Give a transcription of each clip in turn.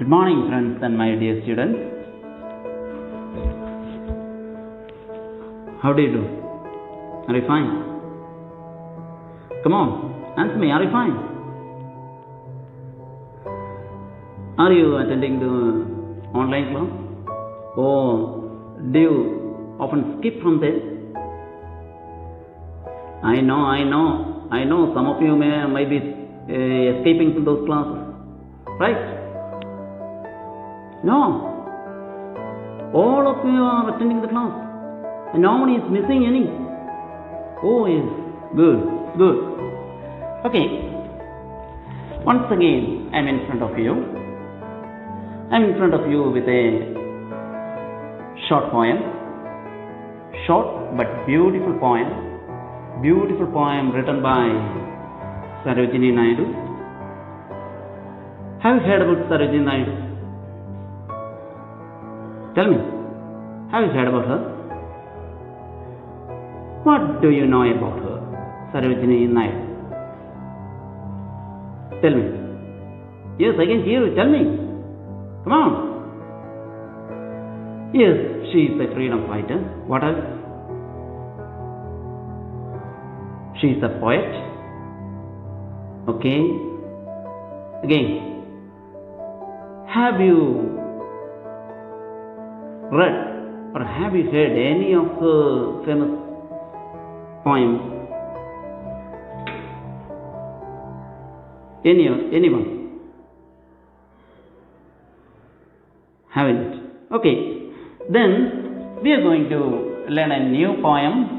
Good morning, friends and my dear students. How do you do? Are you fine? Come on, answer me. Are you fine? Are you attending the online class? Or do you often skip from there? I know. Some of you might be escaping from those classes, right? No. All of you are attending the class, and no one is missing any. Oh, yes. Good. Okay. Once again, I'm in front of you. I'm in front of you with a short poem. Short but beautiful poem. Beautiful poem written by Sarojini Naidu. Have you heard about Sarojini Naidu? Tell me, have you heard about her? What do you know about her, Sarojini Naidu? Tell me. Yes, I can hear you. Tell me. Come on. Yes, she is a freedom fighter. What else? She is a poet. Okay. Again, have you read or have you heard any of her famous poems? Anyone? Haven't? Okay. Then we are going to learn a new poem.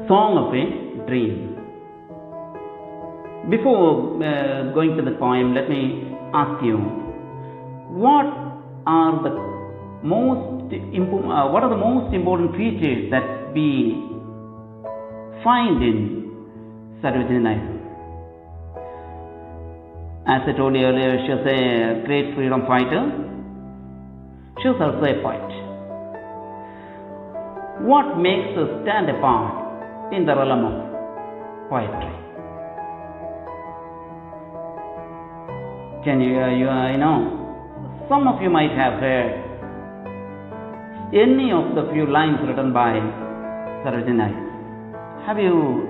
Song of a Dream. Before going to the poem, let me ask you, what are the most important features that we find in Sarojini Naidu? As I told you earlier, she was a great freedom fighter. She was also a poet. What makes her stand apart in the realm of poetry? Can you know, some of you might have heard any of the few lines written by Sarojini Naidu. Have you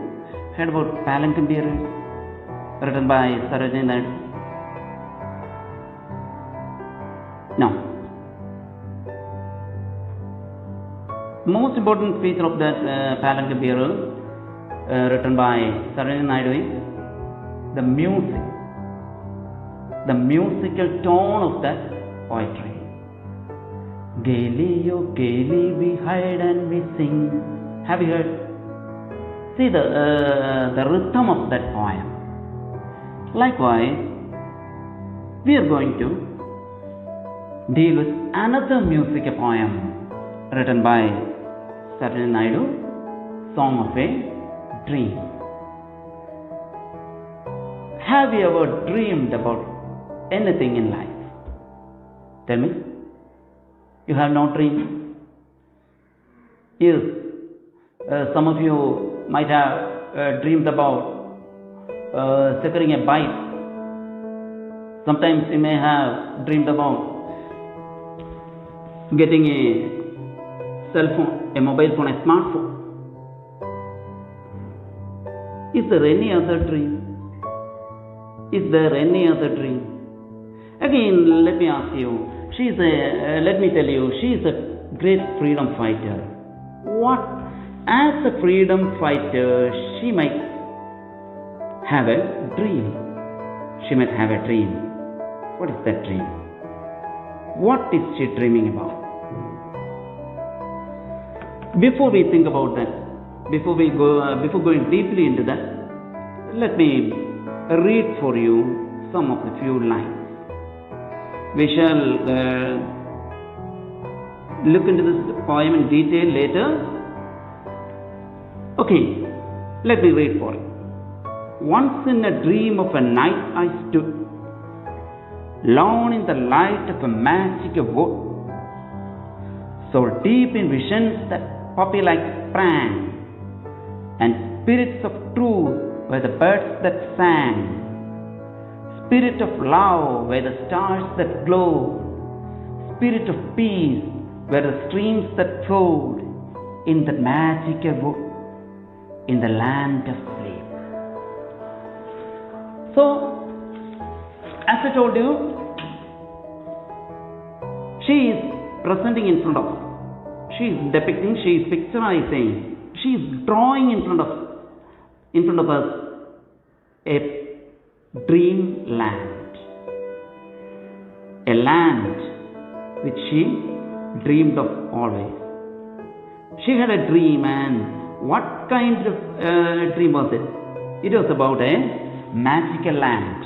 heard about Palanquin written by Sarojini Naidu? No. Most important feature of that Palanquin written by Sarojini Naidu is the music. The musical tone of that poetry. Gaily, oh gaily, we hide and we sing. Have you heard? See the rhythm of that poem. Likewise, we are going to deal with another musical poem written by Sarojini Naidu, Song of a Dream. Have you ever dreamed about anything in life? Tell me. You have no dream? Yes. Some of you might have dreamed about securing a bike. Sometimes you may have dreamed about getting a cell phone, a mobile phone, a smartphone. Is there any other dream? Is there any other dream? Again, let me ask you, let me tell you, she is a great freedom fighter. What? As a freedom fighter, she might have a dream. She might have a dream. What is that dream? What is she dreaming about? Before we think about that, before going deeply into that, let me read for you some of the few lines. We shall look into this poem in detail later. Okay, let me read for it. Once in a dream of a night I stood, alone in the light of a magic wood, so deep in visions that puppy-like sprang, and spirits of truth were the birds that sang, Spirit of love where the stars that glow, spirit of peace where the streams that flowed, in the magical wood, in the land of sleep. So, as I told you, she is presenting in front of us. She is depicting, she is picturizing, she is drawing in front of us a dreamland, a land which she dreamed of always. She had a dream, and what kind of dream was it? It was about a magical land.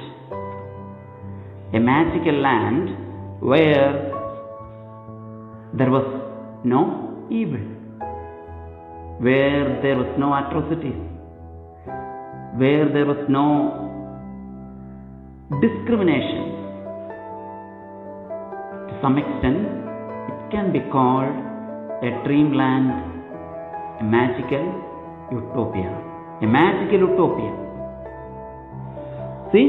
A magical land where there was no evil, where there was no atrocities, where there was no discrimination. To some extent, it can be called a dreamland, a magical utopia. A magical utopia. See,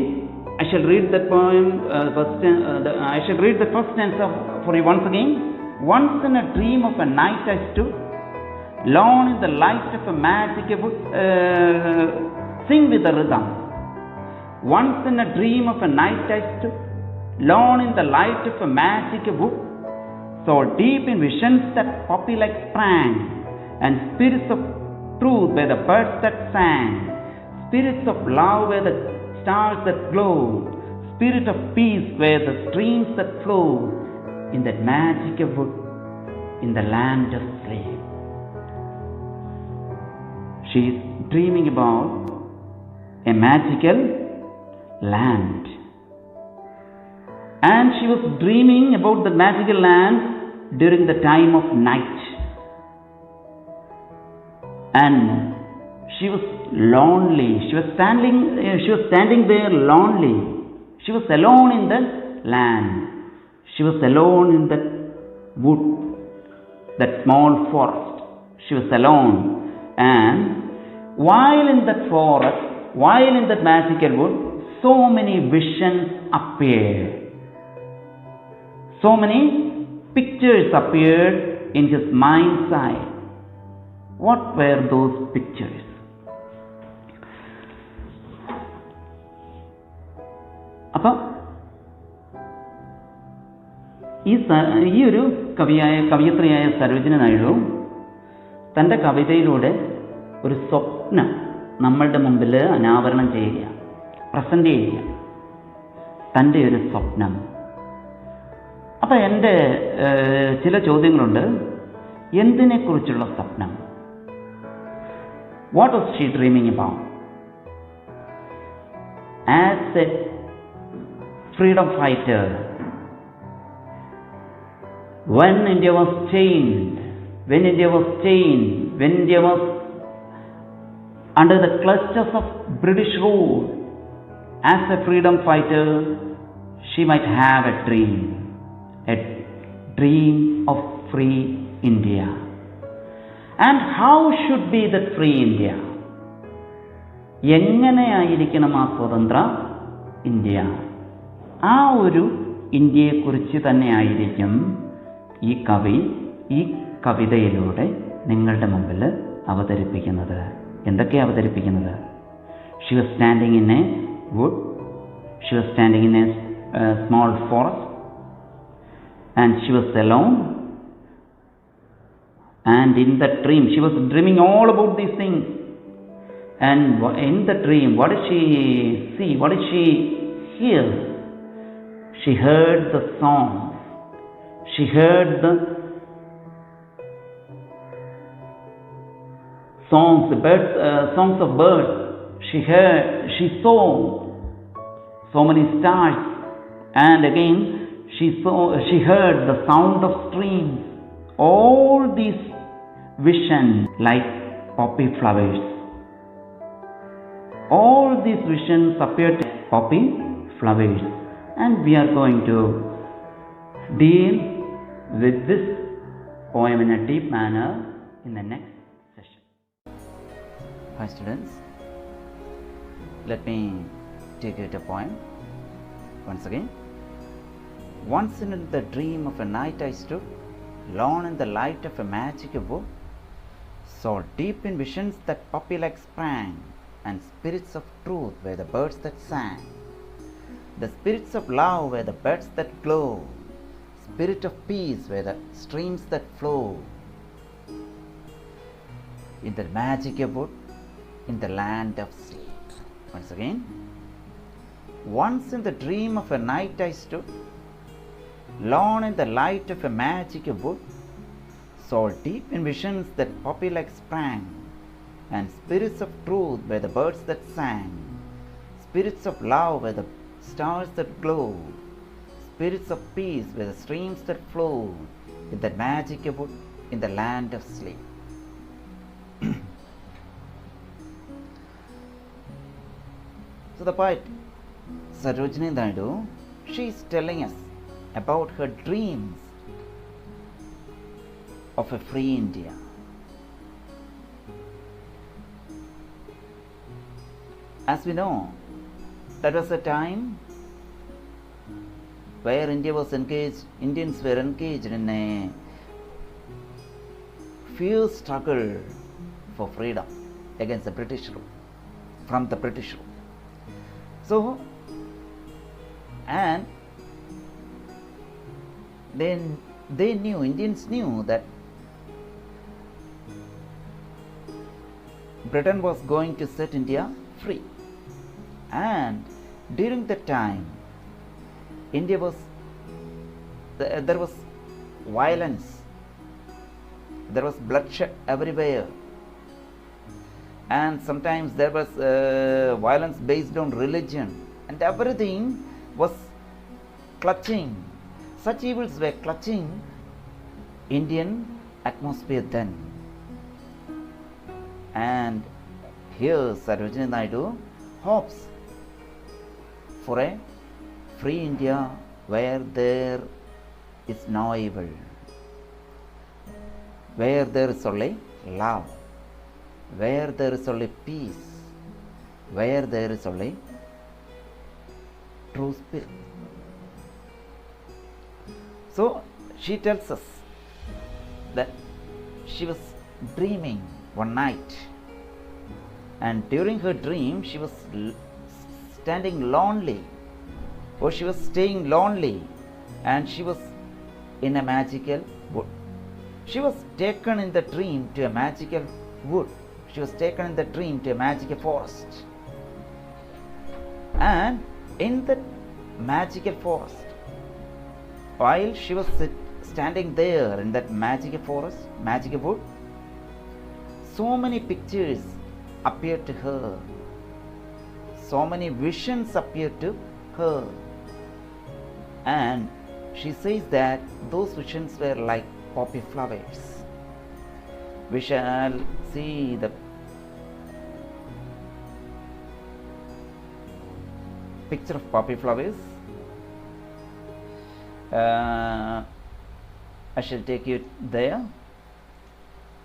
I shall read that poem. I shall read the first stanza for you once again. Once in a dream of a night I stood, lone in the light of a magic wood, sing with the rhythm. Once in a dream of a night I stood, lone in the light of a magic wood, so deep in visions that poppy like sprang, and spirits of truth were the birds that sang, spirits of love were the stars that glowed, spirit of peace were the streams that flowed, in that magic wood, in the land of sleep. She is dreaming about a magical land. And she was dreaming about the magical land during the time of night. And she was lonely. She was standing there lonely. She was alone in the land. She was alone in that wood, that small forest. She was alone. And while in that forest, while in that magical wood, so many visions appeared. So many pictures appeared in his mind's eye. What were those pictures? അപ്പോൾ ഈ ഒരു കവയിത്രിയായ സരോജിനി നായിഡു തൻ്റെ കവിതയിലൂടെ ഒരു സ്വപ്നം നമ്മളുടെ മുമ്പിൽ അനാവരണം ചെയ്യുകയാണ്, പ്രസന്റ് ചെയ്യുകയാണ്. തൻ്റെ ഒരു സ്വപ്നം. അപ്പം എൻ്റെ ചില ചോദ്യങ്ങളുണ്ട്. എന്തിനെക്കുറിച്ചുള്ള സ്വപ്നം? What was she dreaming about? As A freedom fighter, when India was under the clutches of British rule, as a freedom fighter, she might have a dream of free India. And how should be that free India? എങ്ങനെയായിരിക്കണം ആ സ്വതന്ത്ര India? ആ ഒരു ഇന്ത്യയെക്കുറിച്ച് തന്നെയായിരിക്കും ഈ കവി ഈ കവിതയിലൂടെ നിങ്ങളുടെ മുമ്പിൽ അവതരിപ്പിക്കുന്നത്. എന്തൊക്കെയാണ് അവതരിപ്പിക്കുന്നത്? She was standing in a wood, she was standing in a small forest, and she was alone. And in that dream, she was dreaming all about these things. And in the dream, what did she see? What did she hear? She heard the songs. She heard the songs, songs of birds. She saw so many stars. And again, she heard the sound of streams. All these visions like poppy flowers. All these visions appeared as poppy flowers. And we are going to deal with this poem in a deep manner in the next session. Hi students, let me take you to a poem. Once again. Once in the dream of a night I stood, lone in the light of a magic wood, saw deep in visions that puppy-like sprang, and spirits of truth were the birds that sang. The spirits of love were the birds that glow, spirit of peace were the streams that flow. In the magic wood, in the land of sleep. Once again. Once in the dream of a night I stood, lone in the light of a magic wood, saw deep in visions that poppy-like sprang, and spirits of truth were the birds that sang, spirits of love were the stars that glow, spirits of peace were the streams that flow, in that magic wood, in the land of sleep. So the poet Sarojini Naidu, she is telling us about her dreams of a free India. As we know, that was a time where Indians were engaged in a fierce struggle for freedom against the British rule, from the British rule. So, and then Indians knew that Britain was going to set India free. And during that time, there was violence, there was bloodshed everywhere, and sometimes there was violence based on religion, and everything was clutching. Such evils were clutching Indian atmosphere then. And here Sarojini Naidu hopes for a free India where there is no evil, where there is only love, where there is only peace, where there is only true spirit. So she tells us that she was dreaming one night, and during her dream she was standing lonely, or she was staying lonely, and she was in a magical wood. She was taken in the dream to a magical wood. She was taken in the dream to a magical forest. And in the magical forest, while she was standing there in that magical forest, magical wood, so many pictures appeared to her. So many visions appeared to her. And she says that those visions were like poppy flowers. We shall see the picture of poppy flowers. I shall take you there.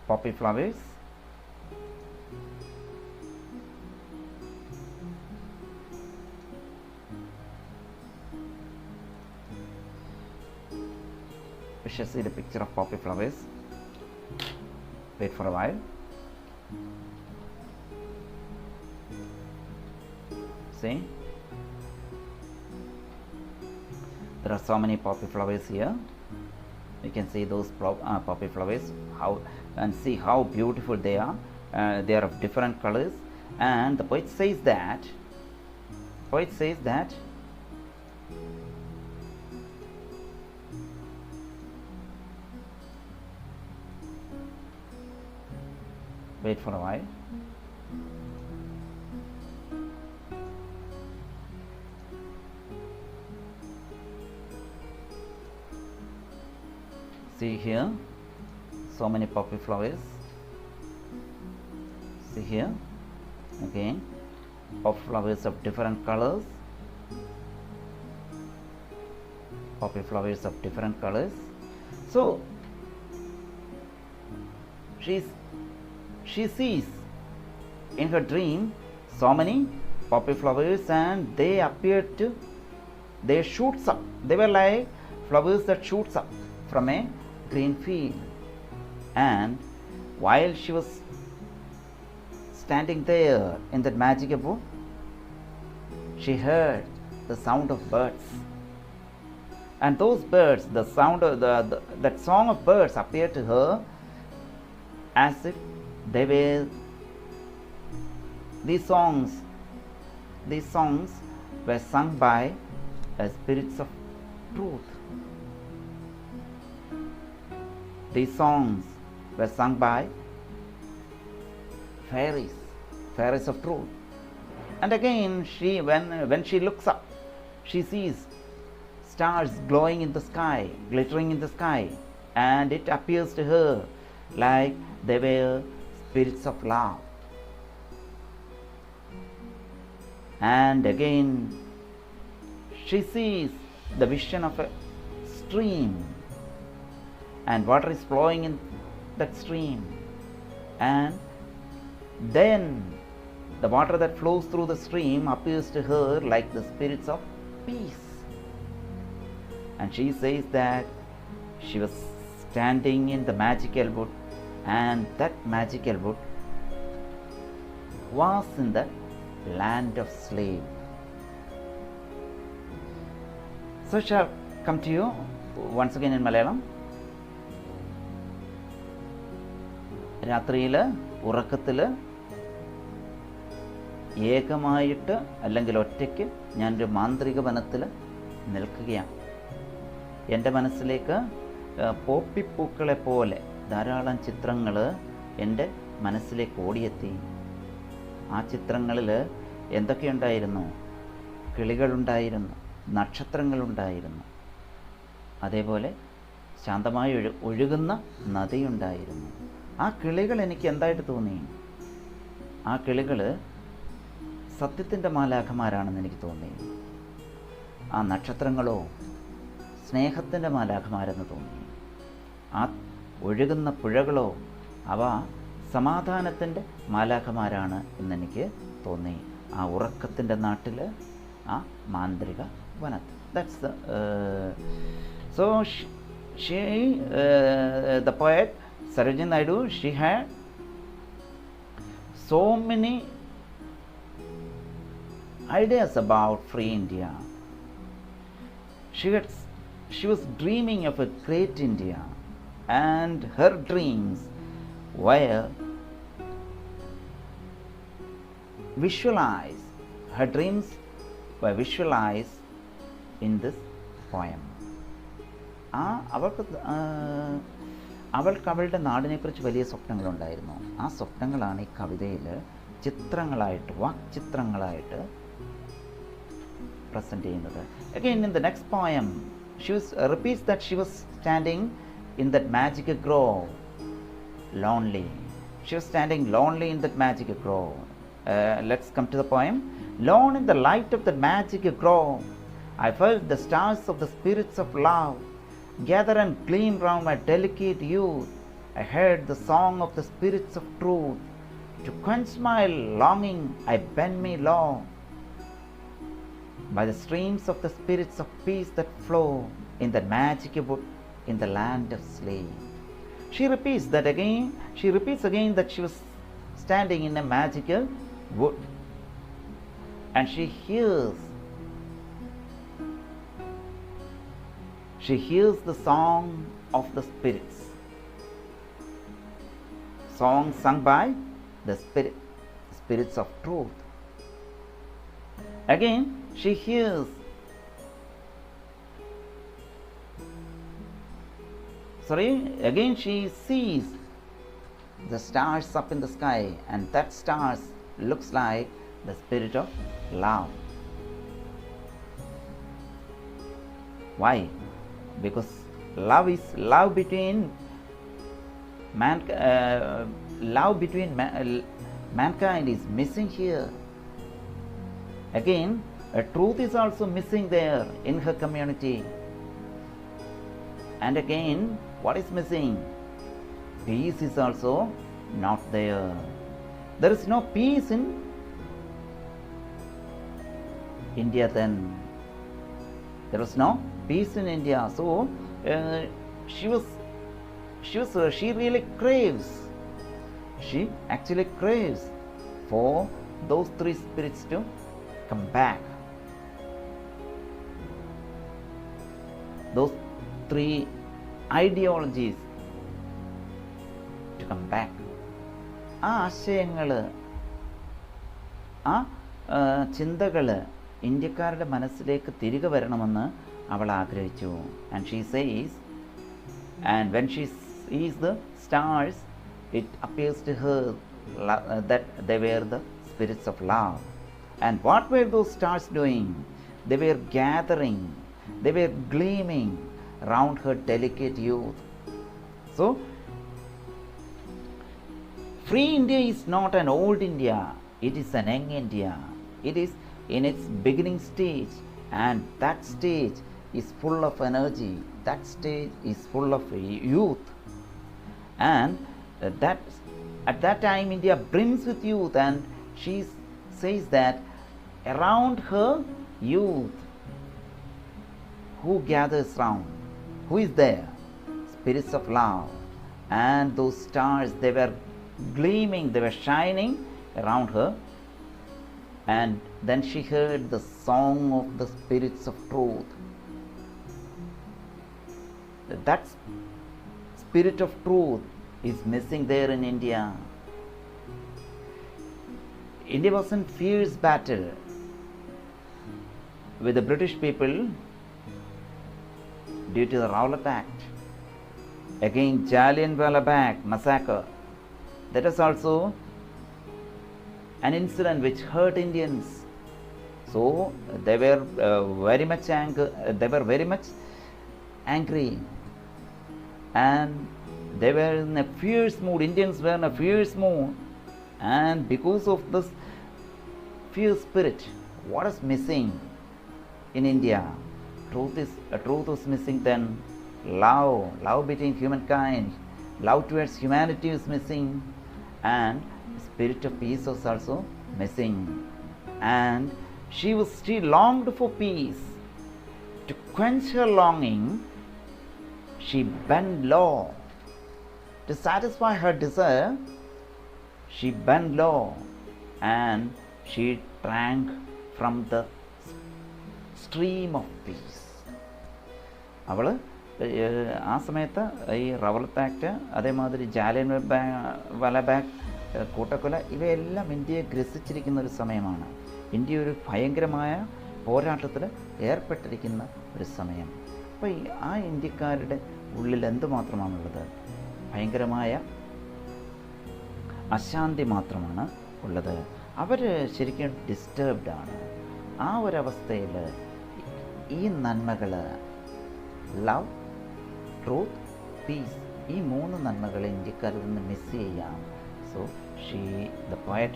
Poppy flowers. We shall see the picture of poppy flowers. Wait for a while. See, there are so many poppy flowers here. You can see those poppy flowers, and see how beautiful they are. They are of different colors, and the poet says that. Wait for a while. See here, so many poppy flowers. See here, again, poppy flowers of different colors. Poppy flowers of different colors. So she sees in her dream so many poppy flowers, and they appear to they shoots up. They were like flowers that shoots up from a green field. And while she was standing there in that magic abode, she heard the sound of birds. And those birds, the sound of that song of birds appeared to her as if they were these songs were sung by spirits of truth. These songs were sung by fairies of truth. And again, when she looks up, she sees stars glowing in the sky, glittering in the sky, and it appears to her like they were spirits of love. And again, she sees the vision of a stream, and water is flowing in that stream, and then the water that flows through the stream appears to her like the spirits of peace. And she says that she was standing in the magical wood, and that magical wood was in the land of slave. So shall come to you once again in Malayalam. രാത്രിയിൽ ഉറക്കത്തിൽ ഏകമായിട്ട് അല്ലെങ്കിൽ ഒറ്റയ്ക്ക് ഞാനൊരു മാന്ത്രിക വനത്തിൽ നിൽക്കുകയാണ്. എൻ്റെ മനസ്സിലേക്ക് പോപ്പിപ്പൂക്കളെ പോലെ ധാരാളം ചിത്രങ്ങൾ എൻ്റെ മനസ്സിലേക്ക് ഓടിയെത്തി. ആ ചിത്രങ്ങളിൽ എന്തൊക്കെയുണ്ടായിരുന്നു? കിളികളുണ്ടായിരുന്നു, നക്ഷത്രങ്ങളുണ്ടായിരുന്നു, അതേപോലെ ശാന്തമായി ഒഴുകുന്ന നദിയുണ്ടായിരുന്നു. ആ കിളികൾ എനിക്ക് എന്തായിട്ട് തോന്നി? ആ കിളികൾ സത്യത്തിൻ്റെ മാലാഖമാരാണെന്ന് എനിക്ക് തോന്നി. ആ നക്ഷത്രങ്ങളോ സ്നേഹത്തിൻ്റെ മാലാഖമാരെന്ന് തോന്നി. ആ ഒഴുകുന്ന പുഴകളോ അവ സമാധാനത്തിൻ്റെ മാലാഖമാരാണ് എന്നെനിക്ക് തോന്നി. ആ ഉറക്കത്തിൻ്റെ നാട്ടിൽ, ആ മാന്ത്രിക വനത്തിൽ. That's so she the poet Sarojini Naidu, she had so many ideas about free India. She was dreaming of a great India, and her dreams were visualized. Her dreams were visualized in this poem. അവൾക്ക് അവളുടെ നാടിനെക്കുറിച്ച് വലിയ സ്വപ്നങ്ങളുണ്ടായിരുന്നു. ആ സ്വപ്നങ്ങളാണ് ഈ കവിതയിൽ ചിത്രങ്ങളായിട്ട്, വാക്ചിത്രങ്ങളായിട്ട് present ചെയ്യുന്നത്. Again, in the next poem, she repeats that she was standing in that magic grove, lonely. She was standing lonely in that magic grove. Let's come to the poem. Lone in the light of the magic grove, I felt the stars of the spirits of love gather and gleam round my delicate youth. I heard the song of the spirits of truth. To quench my longing, I bend me low by the streams of the spirits of peace that flow in the magic wood in the land of slave. She repeats again that she was standing in a magical wood, and she hears the song of the spirits, song sung by the spirits of truth. Again she hears again she sees the stars up in the sky, and that stars looks like the spirit of love. Why? Because love between mankind is missing here. Again, a truth is also missing there in her community. And again, what is missing? Peace is also not there. There is no peace in India then. There was no peace in India. So she really craves. She actually craves for those three spirits to come back. Those three ideologies to come back. ആ ആശയങ്ങൾ, ആ ചിന്തകൾ ഇന്ത്യക്കാരുടെ മനസ്സിലേക്ക് തിരികെ വരണമെന്ന് അവൾ ആഗ്രഹിച്ചു. And she says, and when she sees the stars, it appears to her that they were the spirits of love. And what were those stars doing? They were gathering, they were gleaming around her delicate youth. So free India is not an old India, it is an young India. It is in its beginning stage, and that stage is full of energy, that stage is full of youth. And that at that time India brims with youth, and she says that around her youth, who gathers round? Who is there? Spirits of love. And those stars, they were gleaming, they were shining around her. And then she heard the song of the spirits of truth. That spirit of truth is missing there in India. India was in fierce battle with the British people due to the Rowlatt Act, against Jallianwala Bagh massacre. That was also an incident which hurt Indians. So they were very much angry, and they were in a fierce mood. Indians were in a fierce mood, and because of this fierce spirit, what is missing in India? Truth was missing then. Love between humankind, love towards humanity is missing, and spirit of peace was also missing. And she longed for peace. To quench her longing, she bent low. To satisfy her desire, she bent low, and she drank from the stream of peace. അവൾ ആ സമയത്ത് ഈ റവലത്ത് act, അതേമാതിരി Jallianwala bag കൂട്ടക്കൊല, ഇവയെല്ലാം ഇന്ത്യയെ ഗ്രസിച്ചിരിക്കുന്ന ഒരു സമയമാണ്. ഇന്ത്യ ഒരു ഭയങ്കരമായ പോരാട്ടത്തിൽ ഏർപ്പെട്ടിരിക്കുന്ന ഒരു സമയം. അപ്പോൾ ആ ഇന്ത്യക്കാരുടെ ഉള്ളിൽ എന്തുമാത്രമാണുള്ളത്? ഭയങ്കരമായ അശാന്തി മാത്രമാണ് ഉള്ളത്. അവർ ശരിക്കും ഡിസ്റ്റർബ്ഡാണ്. ആ ഒരവസ്ഥയിൽ ഈ നന്മകൾ, ലവ്, ട്രൂത്ത്, പീസ്, ഈ മൂന്ന് നന്മകളെ ഇന്ത്യക്കാരിൽ നിന്ന് മിസ് ചെയ്യാം. So the poet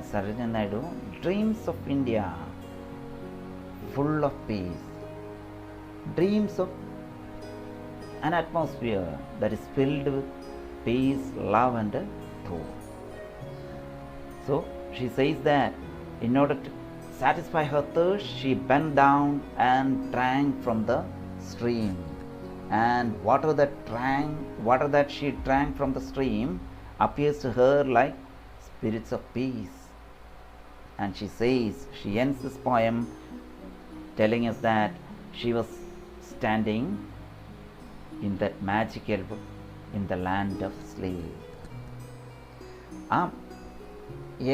Sarojini Naidu dreams of India full of peace, dreams of an atmosphere that is filled with peace, love and truth. So she says that in order to satisfy her thirst, she bent down and drank from the stream, and water that she drank from the stream appears to her like spirits of peace. And she ends this poem telling us that she was standing in that magical in the land of sleep. ആ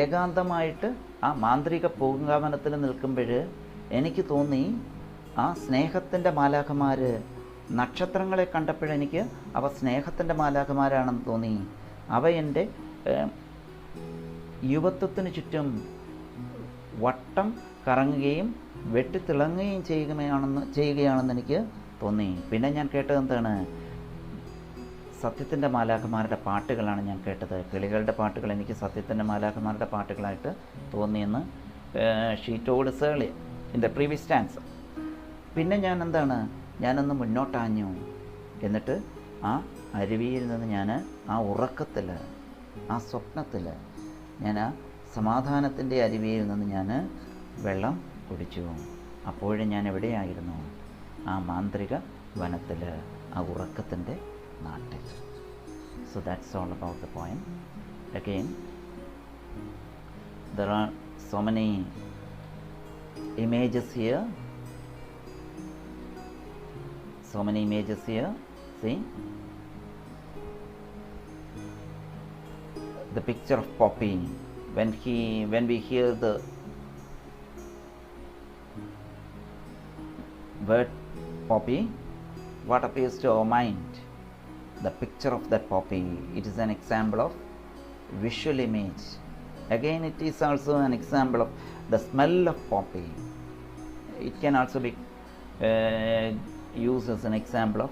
ഏകാന്തമായിട്ട് ആ മാന്ത്രിക പൂങ്കാവനത്തിൽ നിൽക്കുമ്പോൾ എനിക്ക് തോന്നി, ആ സ്നേഹത്തിൻ്റെ മാലാഖമാർ, നക്ഷത്രങ്ങളെ കണ്ടപ്പോഴെനിക്ക് അവ സ്നേഹത്തിൻ്റെ മാലാഖമാരാണെന്ന് തോന്നി. അവ എൻ്റെ യുവത്വത്തിന് ചുറ്റും വട്ടം കറങ്ങുകയും വെട്ടിത്തിളങ്ങുകയും ചെയ്യുകയാണെന്ന് എനിക്ക് തോന്നി. പിന്നെ ഞാൻ കേട്ടത് എന്താണ്? സത്യത്തിൻ്റെ മാലാഖമാരുടെ പാട്ടുകളാണ് ഞാൻ കേട്ടത്. കിളികളുടെ പാട്ടുകൾ എനിക്ക് സത്യത്തിൻ്റെ മാലാഖമാരുടെ പാട്ടുകളായിട്ട് തോന്നിയെന്ന് she told surely in the previous stanza. പിന്നെ ഞാനൊന്ന് മുന്നോട്ടാഞ്ഞു. എന്നിട്ട് ആ അരുവിയിൽ നിന്ന് ഞാൻ ആ ഉറക്കത്തിൽ, ആ സ്വപ്നത്തിൽ, ഞാൻ ആ സമാധാനത്തിൻ്റെ അരുവിയിൽ നിന്ന് ഞാൻ വെള്ളം കുടിച്ചു. അപ്പോഴും ഞാൻ എവിടെയായിരുന്നു? ആ മാന്ത്രിക വനത്തിൽ, ആ ഉറക്കത്തിൻ്റെ നാട്ടിൽ. So that's all about the poem. Again, there are so many images here. So many images here. See? The picture of poppy. When we hear the word poppy, what appears to our mind? The picture of that poppy. It is an example of visual image. Again, it is also an example of the smell of poppy. It can also be used as an example of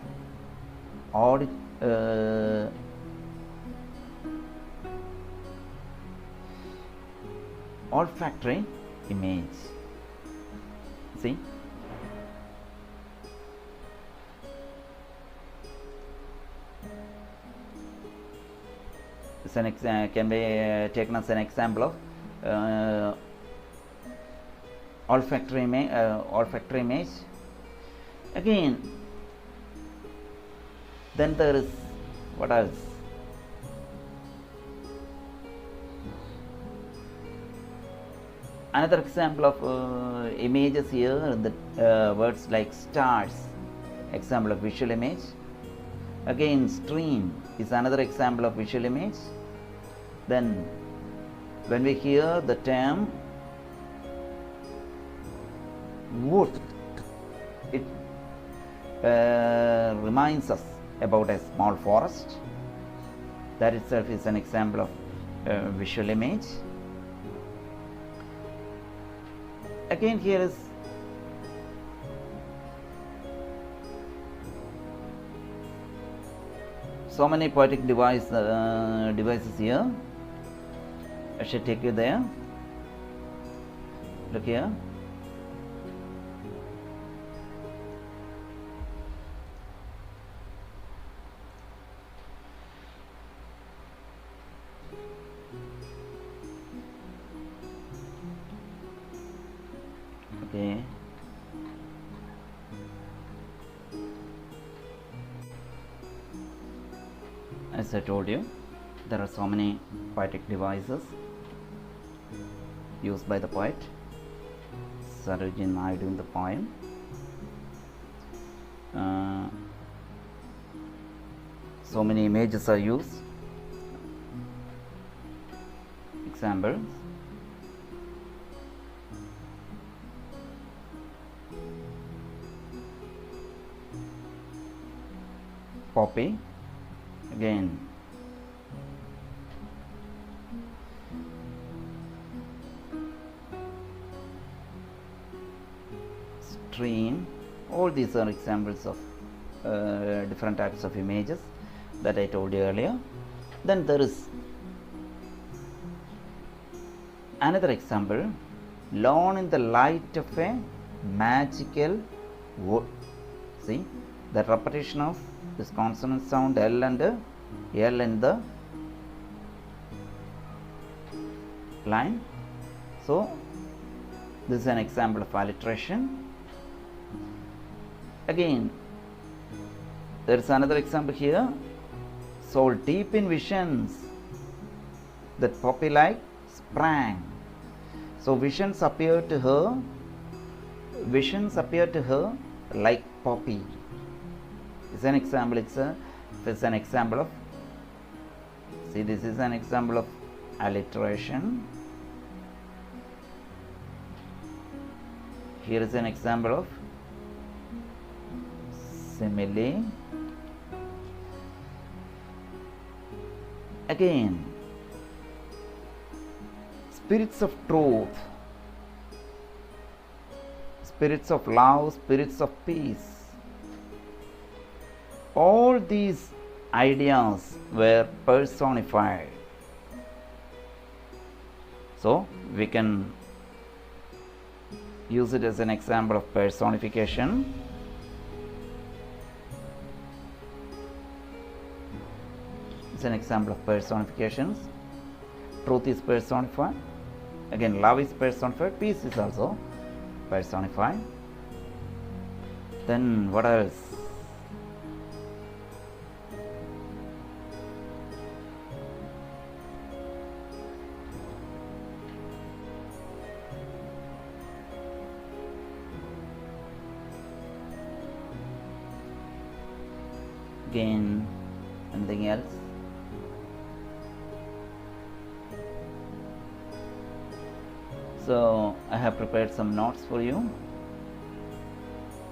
olfactory image. See? Can be taken as an example of olfactory image. Again, then there is what else? Another example of images here, the words like stars, example of visual image. Again, stream is another example of visual image. Then when we hear the term wood, it reminds us about a small forest. That itself is an example of visual image. Again, here is so many poetic devices here. I should take you there. Look here. Okay. As I told you, there are so many poetic devices used by the poet Sarojini Naidu in the poem. So many images are used. Examples: poppy. Again, stream. All these are examples of different types of images that I told you earlier. Then there is another example: lawn in the light of a magical wood. See the repetition of this consonant sound L and L in the line. So this is an example of alliteration. Again, there is another example here: soul deep in visions, that poppy like sprang. So visions appear to her like poppy. It's an example. It's an example of, see, this is an example of alliteration. Here is an example of simile. Again, spirits of truth, spirits of love, spirits of peace. All these ideas were personified. So we can use it as an example of personification. It's an example of personifications. Truth is personified. Again, love is personified. Peace is also personified. Then what else? Again, anything else? So I have prepared some notes for you.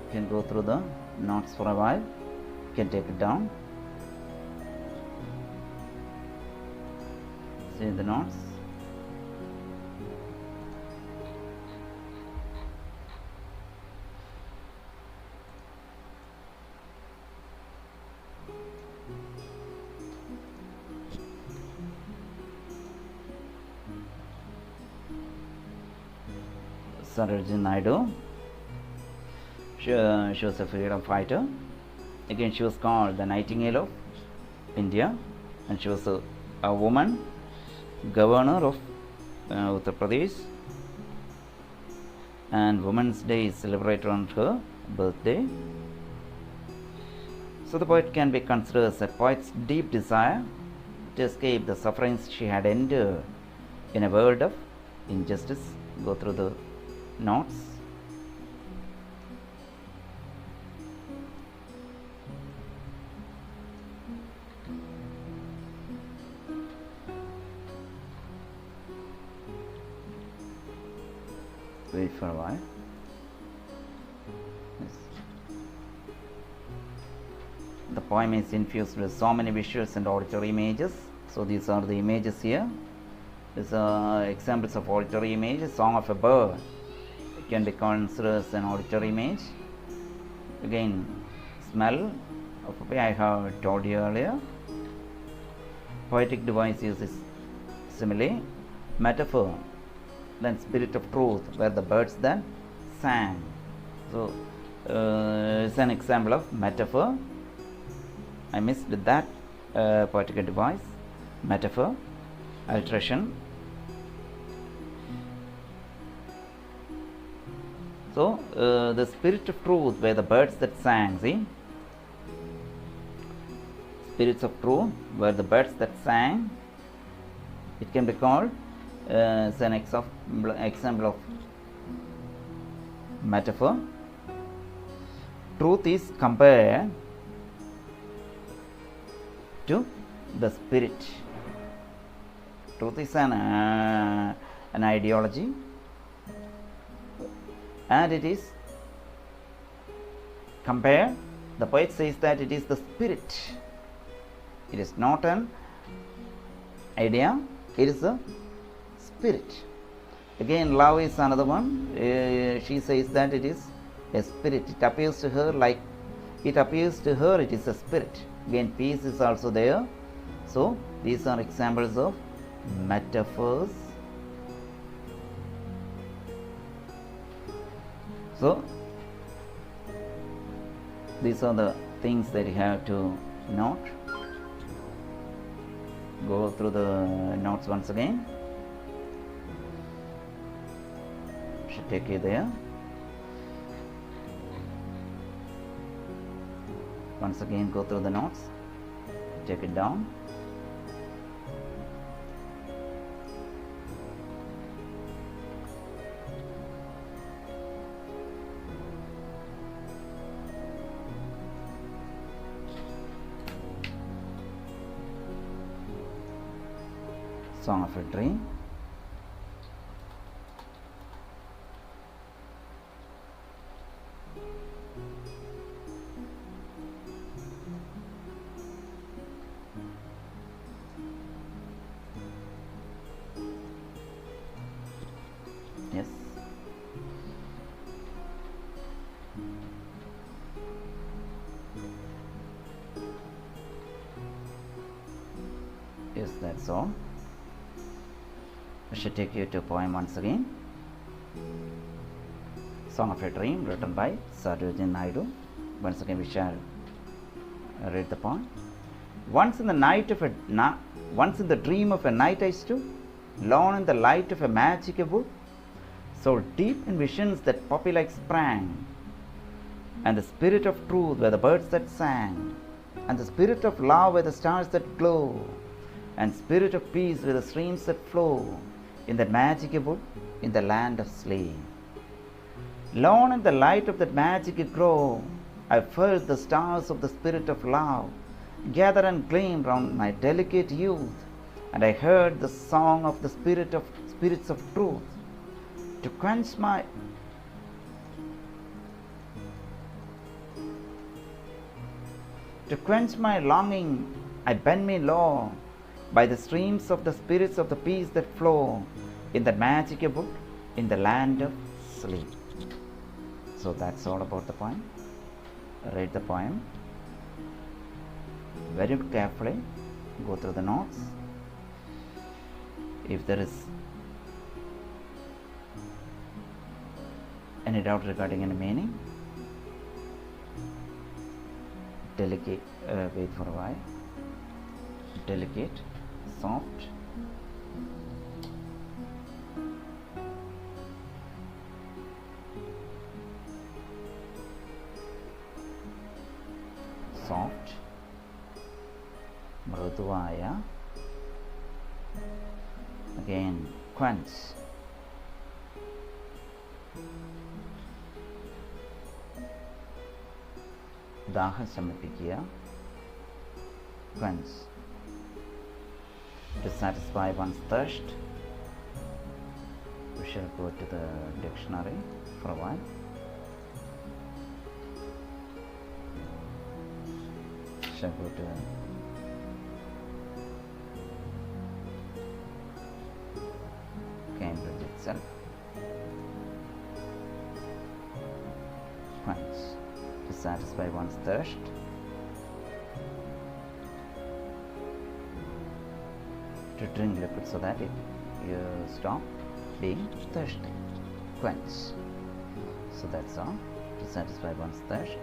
You can go through the notes for a while. You can take it down. See the notes. Sarojini Naidu. She was a freedom fighter. Again, she was called the Nightingale of India, and she was a woman, governor of Uttar Pradesh. And Women's Day is celebrated on her birthday. So the poet can be considered as a poet's deep desire to escape the sufferings she had endured in a world of injustice. Go through the notes. Wait for a while. Yes. The poem is infused with so many visuals and auditory images. So these are the images here. These are examples of auditory images. Song of a bird can be considered as an auditory image. Again, smell of a bee, I have told you earlier. Poetic device uses simile, metaphor, then spirit of truth, where the birds then sang. So it's an example of metaphor. I missed that poetic device, metaphor, alteration. So the spirit of truth, where the birds that sang, see, spirits of truth, where the birds that sang, it can be called as an example of metaphor. Truth is compared to the spirit. Truth is an ideology, and it is compared. The poet says that it is the spirit. It is not an idea, it is a spirit. Again, love is another one. She says that it is a spirit. It appears to her it is a spirit. Again, peace is also there. So these are examples of metaphors. So these are the things that you have to note. Go through the notes once again. Should take you there. Once again, go through the notes. Take it down. Song of a Dream. Yes. Yes, that's all. I should take you to a poem once again. Song of a Dream, written by Sarojini Naidu. Once again we shall read the poem. Once in the dream of a night I stood, lone in the light of a magic wood, so deep in visions that poppy-like sprang. and the spirit of truth were the birds that sang, and the spirit of love were the stars that glow, and spirit of peace were the streams that flow in that magic wood in the land of sleep. Lone in the light of that magic grove, I felt the stars of the spirit of love gather and gleam round my delicate youth, and I heard the song of the spirits of truth. To quench my longing, I bend me low by the streams of the spirits of the peace that flow in the magic book in the land of sleep. So that's all about the poem. Read the poem very carefully, go through the notes. If there is any doubt regarding any meaning, delicate, wait for a while. Delicate, soft, soft, mruduvaya, again quench, daha samapikya, quench, to satisfy one's thirst. We shall go to the dictionary for a while. Shall go to Cambridge itself. Quench, to satisfy one's thirst. To drink liquid so that you stop being thirsty. Quench. So that's all. To satisfy one's thirst.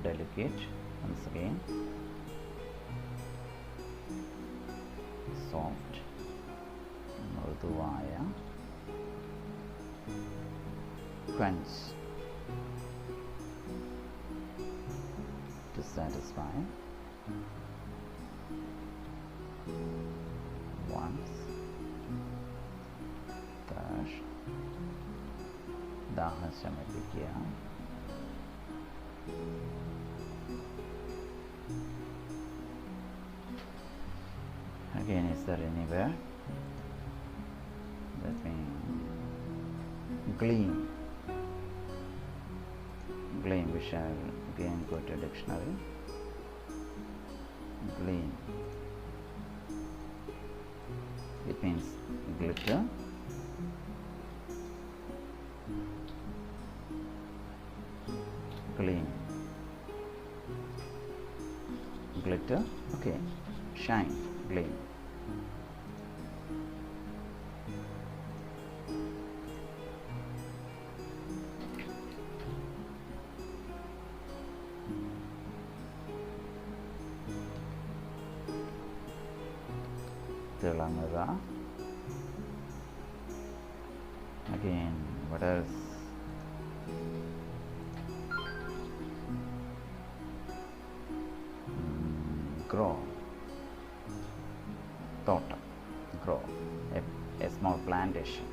Delicate, once again, soft, mruduvaya, quench, to satisfy one's thirst, daha samapikya, again, is there anywhere? That means gleam. Gleam, we shall again go to dictionary. Gleam. It means glitter. Gleam. Glitter, okay. Shine, gleam. Telangana. Again, what else? Grow. Tota. Grow. A small plantation.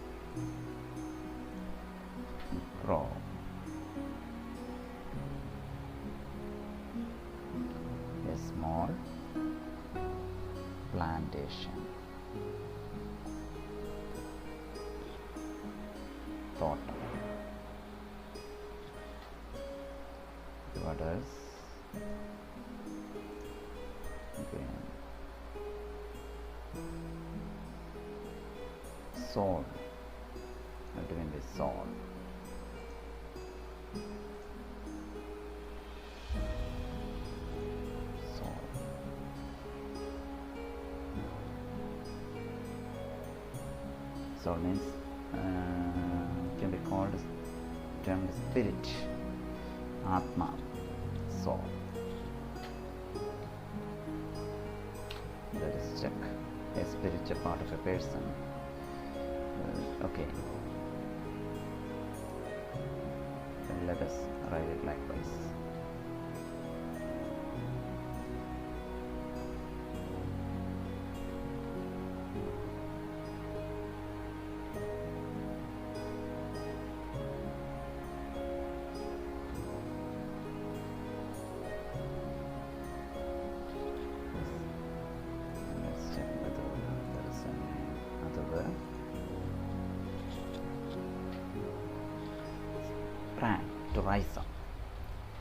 Grow. A small plantation. Thought. What else? Okay. Soul. What do you mean by soul? soul means can be called termed spirit, atma, soul. Let us check a spiritual part of a person. Okay, let us write it likewise. Let's check whether there is any other word. Sprang, to rise up.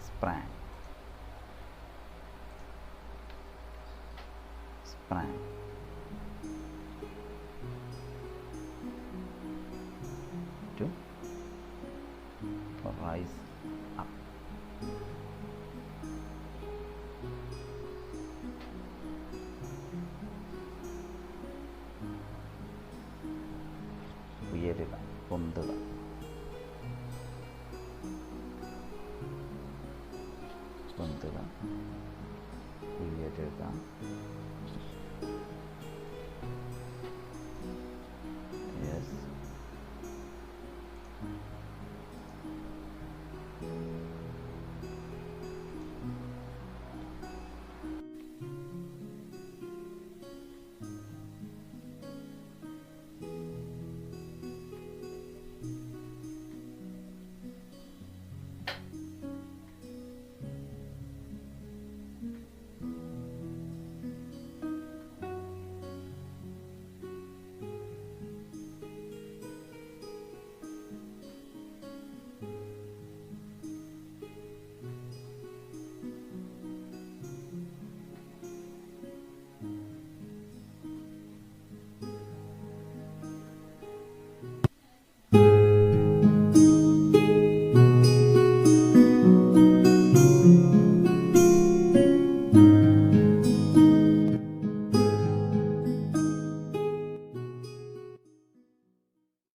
Sprang. Sprang. To rise up. ഉയരുക, പൊന്തുക. പൊന്തുക, ഉയരുക,